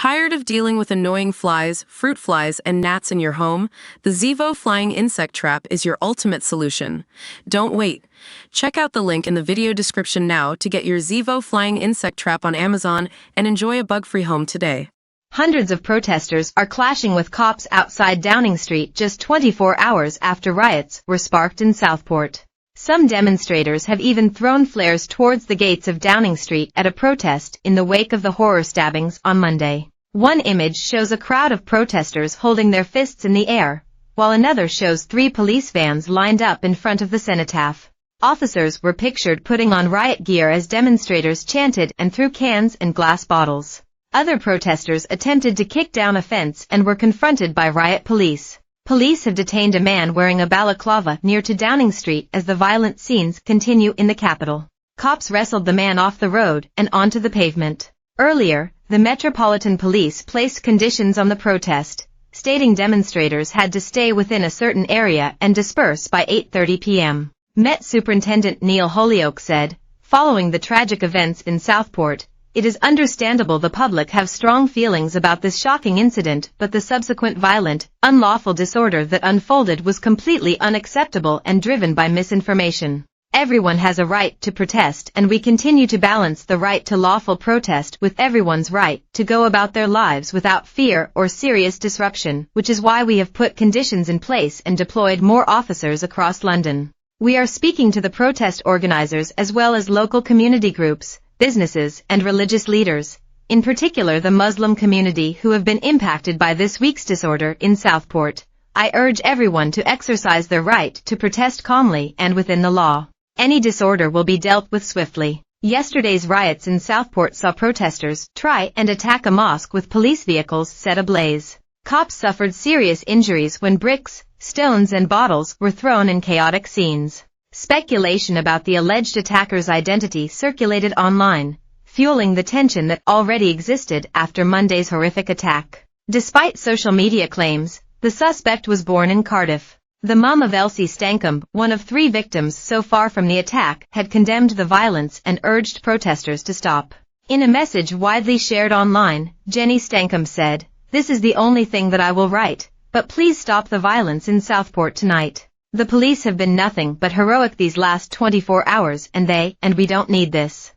Tired of dealing with annoying flies, fruit flies, and gnats in your home? The Zevo Flying Insect Trap is your ultimate solution. Don't wait. Check out the link in the video description now to get your Zevo Flying Insect Trap on Amazon and enjoy a bug-free home today. Hundreds of protesters are clashing with cops outside Downing Street just 24 hours after riots were sparked in Southport. Some demonstrators have even thrown flares towards the gates of Downing Street at a protest in the wake of the horror stabbings on Monday. One image shows a crowd of protesters holding their fists in the air, while another shows 3 police vans lined up in front of the cenotaph. Officers were pictured putting on riot gear as demonstrators chanted and threw cans and glass bottles. Other protesters attempted to kick down a fence and were confronted by riot police. Police have detained a man wearing a balaclava near to Downing Street as the violent scenes continue in the capital. Cops wrestled the man off the road and onto the pavement. Earlier, the Metropolitan Police placed conditions on the protest, stating demonstrators had to stay within a certain area and disperse by 8:30 p.m. Met Superintendent Neil Holyoake said, following the tragic events in Southport, "It is understandable the public have strong feelings about this shocking incident, but the subsequent violent, unlawful disorder that unfolded was completely unacceptable and driven by misinformation. Everyone has a right to protest, and we continue to balance the right to lawful protest with everyone's right to go about their lives without fear or serious disruption, which is why we have put conditions in place and deployed more officers across London. We are speaking to the protest organizers as well as local community groups, businesses, and religious leaders, in particular the Muslim community who have been impacted by this week's disorder in Southport. I urge everyone to exercise their right to protest calmly and within the law. Any disorder will be dealt with swiftly." Yesterday's riots in Southport saw protesters try and attack a mosque with police vehicles set ablaze. Cops suffered serious injuries when bricks, stones, and bottles were thrown in chaotic scenes. Speculation about the alleged attacker's identity circulated online, fueling the tension that already existed after Monday's horrific attack. Despite social media claims, the suspect was born in Cardiff. The mum of Elsie Stankham, one of 3 victims so far from the attack, had condemned the violence and urged protesters to stop. In a message widely shared online, Jenny Stankham said, "This is the only thing that I will write, but please stop the violence in Southport tonight. The police have been nothing but heroic these last 24 hours and we don't need this."